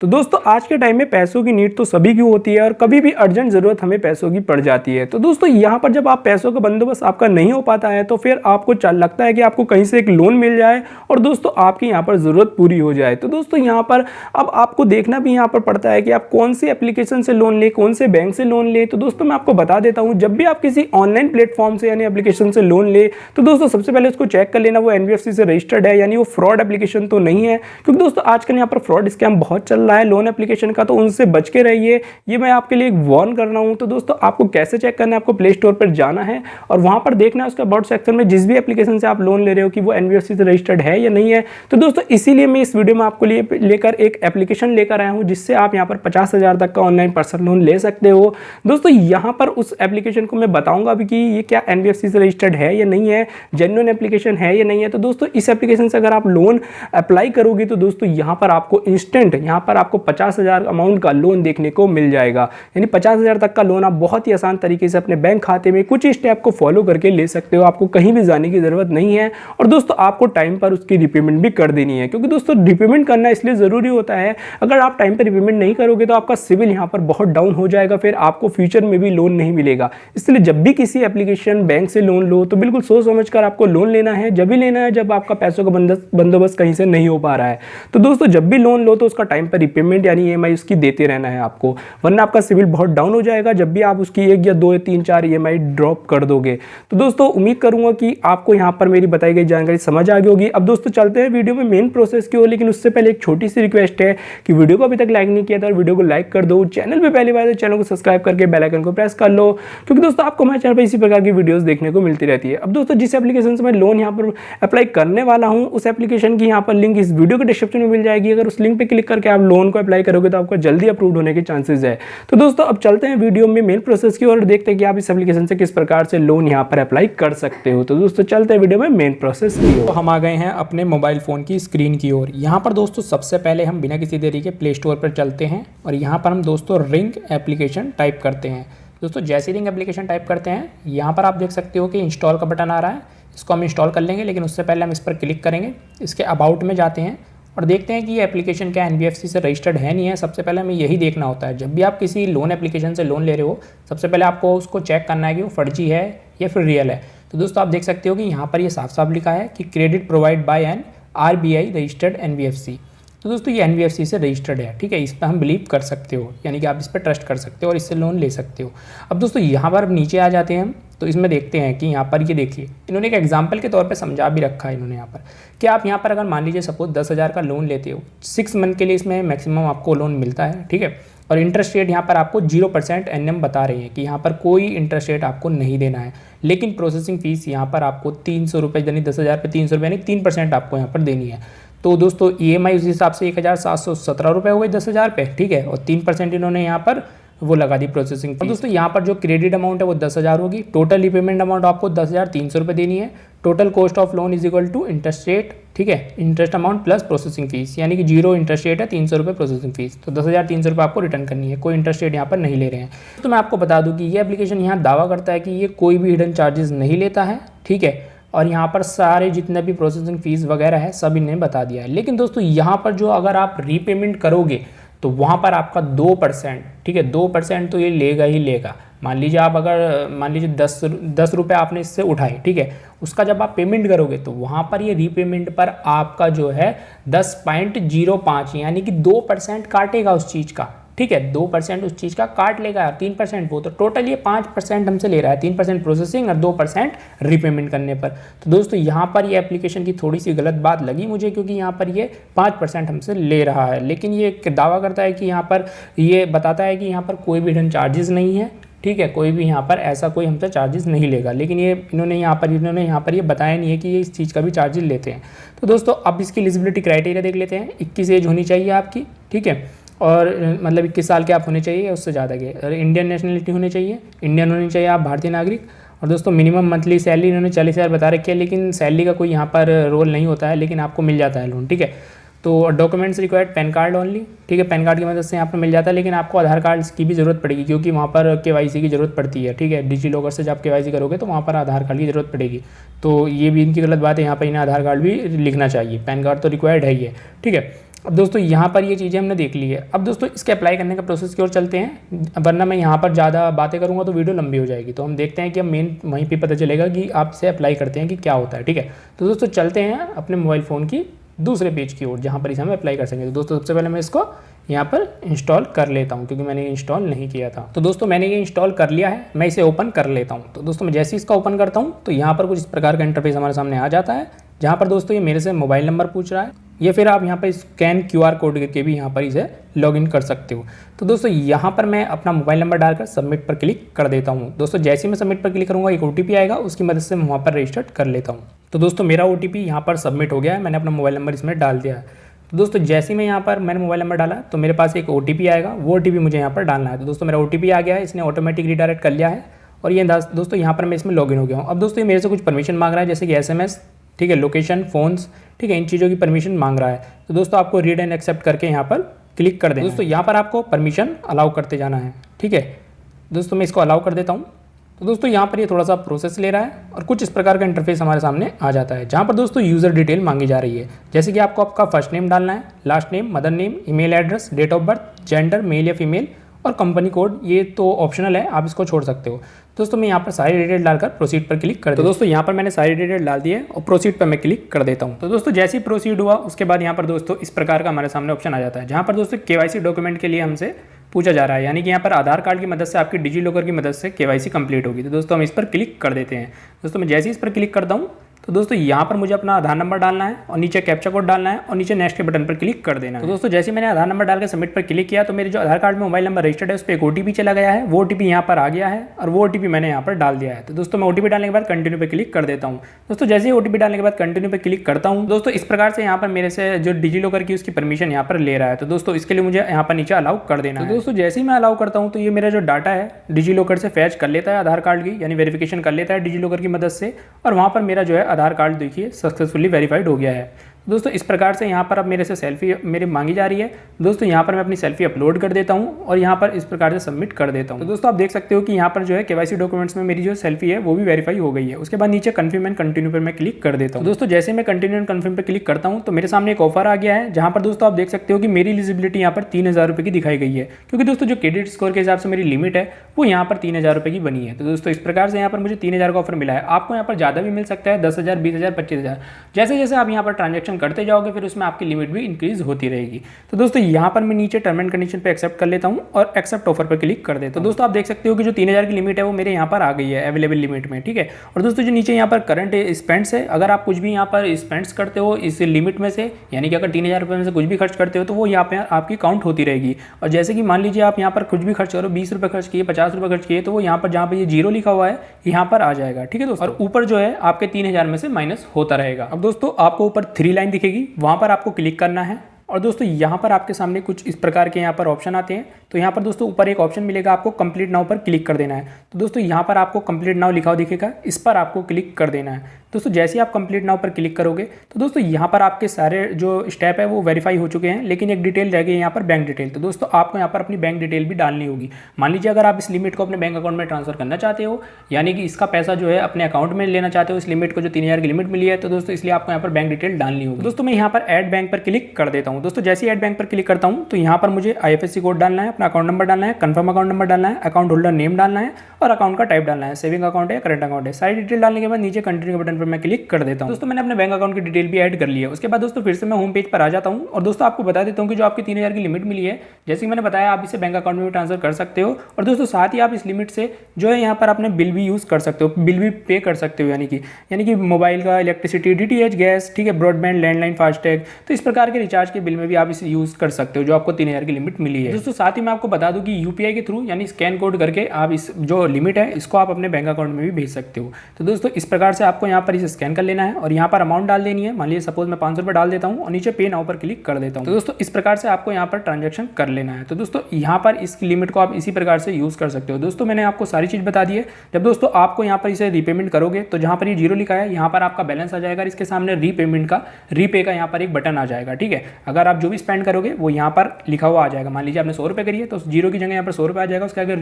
तो दोस्तों आज के टाइम में पैसों की नीड तो सभी की होती है और कभी भी अर्जेंट ज़रूरत हमें पैसों की पड़ जाती है। तो दोस्तों यहाँ पर जब आप पैसों का बंदोबस्त आपका नहीं हो पाता है तो फिर आपको लगता है कि आपको कहीं से एक लोन मिल जाए और दोस्तों आपकी यहाँ पर ज़रूरत पूरी हो जाए। तो दोस्तों यहाँ पर अब आपको देखना भी यहाँ पर पड़ता है कि आप कौन सी एप्लीकेशन से लोन ले, कौन से बैंक से लोन ले। तो दोस्तों मैं आपको बता देता हूँ, जब भी आप किसी ऑनलाइन प्लेटफॉर्म से यानी एप्लीकेशन से लोन ले तो दोस्तों सबसे पहले उसको चेक कर लेना वो NBFC से रजिस्टर्ड है, यानी वो फ्रॉड एप्लीकेशन तो नहीं है। क्योंकि दोस्तों आजकल यहाँ पर फ्रॉड स्कैम बहुत चल रहा है लोन एप्लीकेशन का, तो उनसे बच के रहिए, ये मैं आपके लिए एक वार्न कर रहा हूं। तो दोस्तों आपको कैसे चेक करना है, आपको प्ले स्टोर पर जाना है और वहां पर देखना है उसका अबाउट सेक्शन में जिस भी एप्लीकेशन से आप लोन ले रहे हो कि वो NBFC से रजिस्टर्ड है या नहीं है। तो दोस्तों इसीलिए मैं इस वीडियो में आपको लेकर एक एप्लीकेशन लेकर आया हूं जिससे आप यहां पर 50,000 तक का ऑनलाइन पर्सनल लोन ले सकते हो। दोस्तों यहां पर उस एप्लीकेशन को मैं बताऊंगा अभी कि ये क्या NBFC से रजिस्टर्ड है या नहीं है, जेन्युइन एप्लीकेशन है या नहीं है। तो दोस्तों इस एप्लीकेशन से अगर आप लोन अप्लाई करोगे तो दोस्तों यहां पर आपको इंस्टेंट यहां पर आपको 50,000 अमाउंट का लोन देखने को मिल जाएगा, यानी 50,000 तक का लोन आप बहुत ही आसान तरीके से अपने बैंक खाते में कुछ स्टेप को फॉलो करके ले सकते हो। आपको कहीं भी जाने की जरूरत नहीं है और दोस्तों आपको टाइम पर उसकी रिपेमेंट भी कर देनी है, क्योंकि दोस्तों रिपेमेंट करना इसलिए जरूरी होता है, अगर आप टाइम पर रिपेमेंट नहीं करोगे तो आपका सिविल यहाँ पर बहुत डाउन हो जाएगा, फिर आपको फ्यूचर में भी लोन नहीं मिलेगा। इसलिए जब भी किसी एप्लीकेशन बैंक से लोन लो तो बिल्कुल सोच समझ कर आपको लोन लेना है, जब भी लेना है जब आपका पैसों का बंदोबस्त कहीं से नहीं हो पा रहा है। तो दोस्तों जब भी लोन लो तो उसका टाइम पर रिपेमेंट यानी EMI उसकी देते रहना है आपको, वरना आपका सिविल बहुत डाउन हो जाएगा जब भी आप उसकी 1 या 2 या 3 4 EMI ड्रॉप कर दोगे। तो दोस्तों उम्मीद करूंगा कि आपको यहाँ पर मेरी बताई गई जानकारी समझ आ गई होगी। अब दोस्तों चलते हैं वीडियो में मेन प्रोसेस की ओर, लेकिन उससे पहले एक छोटी सी रिक्वेस्ट है कि वीडियो को अभी तक लाइक नहीं किया था वीडियो को लाइक कर दो, चैनल पर पहली बार चैनल को सब्सक्राइब करके बेल आइकन को प्रेस कर लो, क्योंकि दोस्तों आपको हमारे चैनल पर इसी प्रकार की वीडियोस देखने को मिलती रहती है। अब दोस्तों जिस एप्लीकेशन से मैं लोन यहाँ पर अप्लाई करने वाला हूँ उस एप्लीकेशन की यहाँ पर लिंक इस वीडियो के डिस्क्रिप्शन में मिल जाएगी। अगर उस लिंक पे क्लिक करके आप लोन को अप्लाई करोगे तो आपका जल्दी अप्रूव होने के चांसेस है। तो दोस्तों अब चलते हैं वीडियो में मेन प्रोसेस की ओर, देखते हैं कि आप इस एप्लीकेशन से किस प्रकार से लोन यहाँ पर अप्लाई कर सकते हो। तो दोस्तों चलते हैं वीडियो में मेन प्रोसेस की ओर। तो हम आ गए हैं अपने मोबाइल फ़ोन की स्क्रीन की ओर। यहाँ पर दोस्तों सबसे पहले हम बिना किसी देरी के प्ले स्टोर पर चलते हैं और यहाँ पर हम दोस्तों रिंग एप्लीकेशन टाइप करते हैं। दोस्तों जैसे रिंग एप्लीकेशन टाइप करते हैं यहाँ पर आप देख सकते हो कि इंस्टॉल का बटन आ रहा है, इसको हम इंस्टॉल कर लेंगे, लेकिन उससे पहले हम इस पर क्लिक करेंगे। इसके अबाउट में जाते हैं और देखते हैं कि ये एप्लीकेशन क्या NBFC से रजिस्टर्ड है नहीं है। सबसे पहले हमें यही देखना होता है, जब भी आप किसी लोन एप्लीकेशन से लोन ले रहे हो सबसे पहले आपको उसको चेक करना है कि वो फर्जी है या फिर रियल है। तो दोस्तों आप देख सकते हो कि यहाँ पर ये साफ साफ लिखा है कि credit provide by an RBI registered NBFC। तो दोस्तों ये NBFC से रजिस्टर्ड है, ठीक है, इस पर हम बिलीव कर सकते हो, यानी कि आप इस पर ट्रस्ट कर सकते हो और इससे लोन ले सकते हो। अब दोस्तों यहाँ पर नीचे आ जाते हैं हम, तो इसमें देखते हैं कि यहाँ पर ये देखिए इन्होंने एक एग्जाम्पल के तौर पे समझा भी रखा है इन्होंने यहाँ पर कि आप यहाँ पर अगर मान लीजिए सपोज 10,000 का लोन लेते हो, 6 मंथ के लिए इसमें मैक्सिमम आपको लोन मिलता है, ठीक है, और इंटरेस्ट रेट यहाँ पर आपको 0% NM बता रही है कि यहाँ पर कोई इंटरेस्ट रेट आपको नहीं देना है, लेकिन प्रोसेसिंग फीस यहाँ पर आपको 300 रुपये यानी 10,000 पे 300 रुपये यानी 3% आपको यहाँ पर देनी है। तो दोस्तों EMI उस हिसाब से 1,717 रुपये हो गई 10,000 पे, ठीक है, और 3% इन्होंने यहाँ पर वो लगा दी प्रोसेसिंग फीस। दोस्तों यहाँ पर जो क्रेडिट अमाउंट है वो 10,000 होगी, टोटल रिपेमेंट अमाउंट आपको 10,300 रुपये देनी है। Total cost of loan is equal to interest rate, ठीक है, interest amount plus processing fees, यानी कि 0 इंटरेस्ट रेट है, 300 रुपये प्रोसेसिंग फीस, तो 10,300 रुपये आपको रिटर्न करनी है, कोई इंटरेस्ट रेट यहाँ पर नहीं ले रहे हैं। तो मैं आपको बता दूँ कि ये एप्लीकेशन यहाँ दावा करता है कि ये कोई भी हिडन चार्जेस नहीं लेता है, ठीक है, और यहाँ पर सारे जितने भी प्रोसेसिंग फीस वगैरह है सब इन्हें बता दिया है। लेकिन दोस्तों यहाँ पर जो अगर आप रीपेमेंट करोगे तो वहाँ पर आपका 2%, ठीक है, 2% तो ये लेगा ही लेगा। मान लीजिए आप अगर मान लीजिए 10 रुपये आपने इससे उठाए, ठीक है, उसका जब आप पेमेंट करोगे तो वहाँ पर ये रीपेमेंट पर आपका जो है 10.05 यानी कि 2% काटेगा उस चीज़ का, ठीक है, 2% उस चीज़ का काट लेगा और 3% वो, तो टोटल ये 5% हमसे ले रहा है, 3% प्रोसेसिंग और 2% रीपेमेंट करने पर। तो दोस्तों यहाँ पर ये एप्लीकेशन की थोड़ी सी गलत बात लगी मुझे, क्योंकि यहाँ पर ये 5% हमसे ले रहा है, लेकिन ये दावा करता है कि यहाँ पर ये बताता है कि यहाँ पर कोई भी हिडन चार्जेस नहीं है, ठीक है, कोई भी यहाँ पर ऐसा कोई हमसे चार्जेस नहीं लेगा, लेकिन ये इन्होंने यहाँ पर ये बताया नहीं है कि ये इस चीज़ का भी चार्जेस लेते हैं। तो दोस्तों अब इसकी एलिजिबिलिटी क्राइटेरिया देख लेते हैं। 21 एज होनी चाहिए आपकी, ठीक है, और मतलब 21 साल के आप होने चाहिए, उससे ज़्यादा के, और इंडियन नेशनलिटी होनी चाहिए, इंडियन होनी चाहिए आप, भारतीय नागरिक। और दोस्तों मिनिमम मंथली सैलरी इन्होंने 40,000 बता रखी है, लेकिन सैलरी का कोई यहाँ पर रोल नहीं होता है, लेकिन आपको मिल जाता है लोन, ठीक है। तो documents required pan card only, ठीक है, पैन कार्ड की मदद से यहाँ पर मिल जाता है, लेकिन आपको आधार कार्ड की भी ज़रूरत पड़ेगी, क्योंकि वहाँ पर KYC की ज़रूरत पड़ती है, ठीक है, डिजी लॉकर से जब KYC करोगे तो वहाँ पर आधार कार्ड की ज़रूरत पड़ेगी। तो ये भी इनकी गलत बात है, यहाँ पर इन्हें आधार कार्ड भी लिखना चाहिए, पैन कार्ड तो रिक्वायर्ड है ही है, ठीक है। अब दोस्तों यहाँ पर ये चीज़ें हमने देख ली है। अब दोस्तों इसके अप्लाई करने का प्रोसेस की ओर चलते हैं, वरना मैं यहाँ पर ज़्यादा बातें करूँगा तो वीडियो लंबी हो जाएगी। तो हम देखते हैं कि हम मेन वहीं पे पता चलेगा कि आपसे अप्लाई करते हैं कि क्या होता है, ठीक है। तो दोस्तों चलते हैं अपने मोबाइल फ़ोन की दूसरे पेज की ओर जहाँ पर इसे हम अप्लाई कर सकेंगे। तो दोस्तों सबसे पहले मैं इसको यहाँ पर इंस्टॉल कर लेता हूँ, क्योंकि मैंने इंस्टॉल नहीं किया था। तो दोस्तों मैंने ये इंस्टॉल कर लिया है, मैं इसे ओपन कर लेता हूँ। तो दोस्तों मैं जैसे ही इसका ओपन करता हूँ तो यहाँ पर कुछ इस प्रकार का इंटरफेस हमारे सामने आ जाता है, जहाँ पर दोस्तों ये मेरे से मोबाइल नंबर पूछ रहा है, या फिर आप यहाँ पर स्कैन QR कोड करके भी यहाँ पर इसे लॉगिन कर सकते हो। तो दोस्तों यहाँ पर मैं अपना मोबाइल नंबर डालकर सबमिट पर क्लिक कर देता हूँ। दोस्तों जैसे ही मैं सबमिट पर क्लिक करूँगा एक OTP आएगा, उसकी मदद से मैं वहाँ पर रजिस्टर कर लेता हूँ। तो दोस्तों मेरा OTP यहाँ पर सबमिट हो गया है, मैंने अपना मोबाइल नंबर इसमें डाल दिया है। तो दोस्तों जैसे ही मैं यहाँ पर मैंने मोबाइल नंबर डाला तो मेरे पास एक OTP आएगा, वो OTP मुझे यहाँ पर डालना है। तो दोस्तों मेरा OTP आ गया है, इसने ऑटोमेटिक रिडायरेक्ट कर लिया है और ये दोस्तों यहाँ पर मैं इसमें लॉगिन हो गया हूँ। अब दोस्तों ये मेरे से कुछ परमिशन मांग रहा है, जैसे कि SMS, ठीक है, लोकेशन, फ़ोन्स, ठीक है, इन चीज़ों की परमिशन मांग रहा है। तो दोस्तों आपको रीड एंड एक्सेप्ट करके यहाँ पर क्लिक कर देना। दोस्तों यहाँ पर आपको परमिशन अलाउ करते जाना है, ठीक है। दोस्तों मैं इसको अलाउ कर देता हूँ। तो दोस्तों यहाँ पर ये थोड़ा सा प्रोसेस ले रहा है और कुछ इस प्रकार का इंटरफेस हमारे सामने आ जाता है, जहाँ पर दोस्तों यूज़र डिटेल मांगी जा रही है, जैसे कि आपको आपका फर्स्ट नेम डालना है, last name, mother name, email address, date of birth, gender, male या फीमेल, और कंपनी कोड। ये तो ऑप्शनल है, आप इसको छोड़ सकते हो। दोस्तों मैं यहाँ पर सारी डिटेल डालकर प्रोसीड पर क्लिक कर देता हूँ। तो दोस्तों यहाँ पर मैंने सारी डिटेल डाल दी है और प्रोसीड पर मैं क्लिक कर देता हूँ। तो दोस्तों जैसे ही प्रोसीड हुआ उसके बाद यहाँ पर दोस्तों इस प्रकार का हमारे सामने ऑप्शन आ जाता है, जहाँ पर दोस्तों KYC डॉक्यूमेंट के लिए हमसे पूछा जा रहा है, यानी कि यहाँ पर आधार कार्ड की मदद से आपकी डिजी लॉकर की मदद से KYC कंप्लीट होगी। तो दोस्तों हम इस पर क्लिक कर देते हैं। दोस्तों मैं जैसे ही इस पर क्लिक करता हूँ तो दोस्तों यहाँ पर मुझे अपना आधार नंबर डालना है और नीचे कैप्चा कोड डालना है और नीचे नेक्स्ट के बटन पर क्लिक कर देना है। तो दोस्तों जैसे मैंने आधार नंबर डालकर सबमिट पर क्लिक किया तो मेरे जो आधार कार्ड में मोबाइल नंबर रजिस्टर्ड है उस पर एक OTP चला गया है, वो OTP यहाँ पर आ गया है और वो OTP मैंने यहाँ पर डाल दिया है। तो दोस्तों मैं OTP डालने के बाद कंटिन्यू पे क्लिक कर देता हूँ। दोस्तों जैसे ही OTP डालने के बाद कंटिन्यू पे क्लिक करता हूँ, दोस्तों इस प्रकार से यहाँ पर मेरे से जो डिजी लॉकर की उसकी परमिशन यहाँ पर ले रहा है। तो दोस्तों इसके लिए मुझे यहाँ पर नीचे अलाउ कर देना है। दोस्तों जैसे ही मैं अलाउ करता हूँ तो ये मेरा जो डाटा है डिजी लॉकर से फैच कर लेता है आधार कार्ड की, यानी वेरिफिकेशन कर लेता है डिजी लॉकर की मदद से, और वहाँ पर मेरा जो है आधार कार्ड देखिए सक्सेसफुली वेरीफाइड हो गया है। दोस्तों इस प्रकार से यहाँ पर अब मेरे से सेल्फी मेरी मांगी जा रही है। दोस्तों यहाँ पर मैं अपनी सेल्फी अपलोड कर देता हूँ और यहाँ पर इस प्रकार से सबमिट कर देता हूँ। तो दोस्तों आप देख सकते हो कि यहाँ पर जो है KYC डॉक्यूमेंट्स में मेरी जो सेल्फी है वो भी वेरीफाई हो गई है। उसके बाद नीचे कन्फर्म एंड कंटिन्यू पर मैं क्लिक कर देता हूँ। दोस्तों जैसे मैं कंटिन्यू एंड कन्फर्म पर क्लिक करता हूँ तो मेरे सामने एक ऑफर आ गया है, जहाँ पर दोस्तों आप देख सकते हो कि मेरी एलिजिबिलिटी यहाँ पर 3000 रुपये की दिखाई गई है, क्योंकि दोस्तों जो क्रेडिट स्कोर के हिसाब से मेरी लिमिट है वो यहाँ पर 3000 रुपये की बनी है। तो दोस्तों इस प्रकार से यहाँ पर मुझे 3000 का ऑफर मिला है। आपको यहाँ पर ज़्यादा भी मिल सकता है, 10,000, 20,000, 25,000, जैसे जैसे आप यहाँ पर ट्रांजेक्शन करते जाओगे फिर उसमें आपकी लिमिट भी इंक्रीज होती रहेगी। तो दोस्तों यहाँ पर मैं नीचे टर्म एंड कंडीशन पे एक्सेप्ट कर लेता हूँ और एक्सेप्ट ऑफर पर क्लिक कर देता हूँ। तो दोस्तों आप देख सकते हो कि जो 3000 की लिमिट है वो मेरे यहाँ पर आ गई है अवेलेबल लिमिट में, ठीक है। और दोस्तों जो नीचे यहाँ पर करंट स्पेंड्स है, अगर आप कुछ भी यहाँ पर स्पेंड्स करते हो इस लिमिट में से, यानी कि अगर 3000 रुपये में से कुछ भी खर्च करते हो तो वो यहाँ पर आपकी काउंट होती रहेगी। और जैसे कि मान लीजिए आप यहाँ पर कुछ भी खर्च करो, 20 रुपये खर्च किए, 50 रुपये खर्च किए, तो वो यहाँ पर जहाँ पर ये 0 लिखा हुआ है यहाँ पर आ जाएगा, ठीक है दोस्तों। और ऊपर जो है आपके 3000 में से माइनस होता रहेगा। अब दोस्तों आपको ऊपर 3 लाइन दिखेगी, वहाँ पर आपको क्लिक करना है और दोस्तों यहाँ पर आपके सामने कुछ इस प्रकार के यहाँ पर ऑप्शन आते हैं। तो यहाँ पर दोस्तों ऊपर एक ऑप्शन मिलेगा, आपको कंप्लीट नाउ पर क्लिक कर देना है। तो दोस्तों यहाँ पर आपको कंप्लीट नाउ लिखा हुआ दिखेगा, इस पर आपको क्लिक कर देना है। दोस्तों जैसे ही आप कंप्लीट नाउ पर क्लिक करोगे तो दोस्तों यहाँ पर आपके सारे जो स्टेप है वो वेरीफाई हो चुके हैं, लेकिन एक डिटेल रह गई यहाँ पर बैंक डिटेल। तो दोस्तों आपको यहाँ पर अपनी बैंक डिटेल भी डालनी होगी। मान लीजिए अगर आप इस लिमिट को अपने बैंक अकाउंट में ट्रांसफर करना चाहते हो, यानी कि इसका पैसा जो है अपने अकाउंट में लेना चाहते हो, इस लिमिट को जो 3000 की लिमिट मिली है, तो दोस्तों इसलिए आपको यहाँ पर बैंक डिटेल डालनी होगी। दोस्तों मैं यहाँ पर ऐड बैंक पर क्लिक कर देता हूँ। दोस्तों जैसे ही ऐड बैंक पर क्लिक करता हूँ तो यहाँ पर मुझे IFSC कोड डालना है, अपना अकाउंट नंबर डालना है, कंफर्म अकाउंट नंबर डालना है, अकाउंट होल्डर नेम डालना है और अकाउंट का टाइप डालना है, सेविंग अकाउंट है, करंट अकाउंट है। सारी डिटेल डालने के बाद नीचे कंटिन्यू के बटन पर मैं क्लिक कर देता हूँ। दोस्तों मैंने अपने बैंक अकाउंट की डिटेल भी ऐड कर ली है। उसके बाद दोस्तों फिर से मैं होम पेज पर आ जाता हूँ और दोस्तों आपको बता देता हूँ कि जो आपकी 3000 की लिमिट मिली है, जैसे कि मैंने बताया आप इसे बैंक अकाउंट में भी ट्रांसफर कर सकते हो। और दोस्तों साथ ही आप इस लिमिट से जो है यहाँ पर अपने बिल भी यूज़ कर सकते हो, बिल भी पे कर सकते हो, यानी कि मोबाइल का, इलेक्ट्रिसिटी, DTH, गैस, ठीक है, ब्रॉडबैंड, लैंडलाइन, फास्टैग, तो इस प्रकार के रिचार्ज के बिल में भी आप इसे यूज़ कर सकते हो जो आपको 3000 की लिमिट मिली है। दोस्तों साथ ही मैं आपको बता दूं कि UPI के थ्रू यानी स्कैन कोड करके आप इस जो लिमिट है इसको आप अपने बैंक अकाउंट में भी भेज सकते हो। तो दोस्तों इस प्रकार से आपको यहाँ पर इसे स्कैन कर लेना है और यहाँ पर अमाउंट डाल देनी है। मान लीजिए सपोज मैं 500 रुपये डाल देता हूँ और नीचे पे नाउ पर क्लिक कर देता हूँ। तो दोस्तों इस प्रकार से आपको यहाँ पर ट्रांजेक्शन कर लेना है। तो दोस्तों यहाँ पर इस लिमिट को आप इसी प्रकार से यूज़ कर सकते हो। दोस्तों मैंने आपको सारी चीज़ बता दी है। जब दोस्तों आपको यहाँ पर इसे रीपेमेंट करोगे तो जहाँ पर ये 0 लिखा है यहाँ पर आपका बैलेंस आ जाएगा, इसके सामने रीपेमेंट का रीपे का यहाँ पर एक बटन आ जाएगा, ठीक है। अगर आप जो भी स्पेंड करोगे वो यहाँ पर लिखा हुआ आ जाएगा। मान लीजिए आपने 100 रुपये करी है तो 0 की जगह यहाँ पर 100 रुपये आ जाएगा, उसके आगे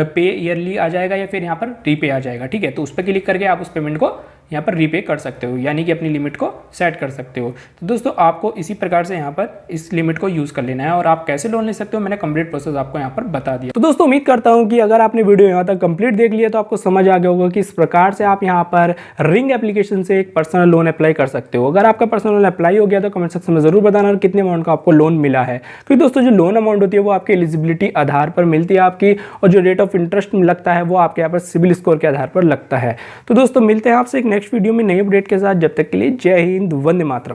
पे ईयरली आ जाएगा या फिर यहाँ पर रीपे आ जाएगा, ठीक है। तो उस पर क्लिक करके आप उस पेमेंट को यहाँ पर रीपे कर सकते हो, यानी कि अपनी लिमिट को सेट कर सकते हो। तो दोस्तों आपको इसी प्रकार से यहाँ पर इस लिमिट को यूज़ कर लेना है। और आप कैसे लोन ले सकते हो मैंने कंप्लीट प्रोसेस आपको यहाँ पर बता दिया। तो दोस्तों उम्मीद करता हूँ कि अगर आपने वीडियो यहाँ तक कंप्लीट देख लिया तो आपको समझ आ गया होगा कि इस प्रकार से आप यहाँ पर रिंग एप्लीकेशन से एक पर्सनल लोन अप्लाई कर सकते हो। अगर आपका पर्सनल लोन अप्लाई हो गया तो कमेंट सेक्शन में जरूर बताना और कितने अमाउंट का आपको लोन मिला है, क्योंकि दोस्तों जो लोन अमाउंट होती है वो आपकी एलिजिबिलिटी आधार पर मिलती है आपकी, और जो रेट ऑफ इंटरेस्ट लगता है वो आपके यहाँ पर सिविल स्कोर के आधार पर लगता है। तो दोस्तों मिलते हैं आपसे एक नेक्स्ट वीडियो में नई अपडेट के साथ। जब तक के लिए जय हिंद, वंदे मातरम।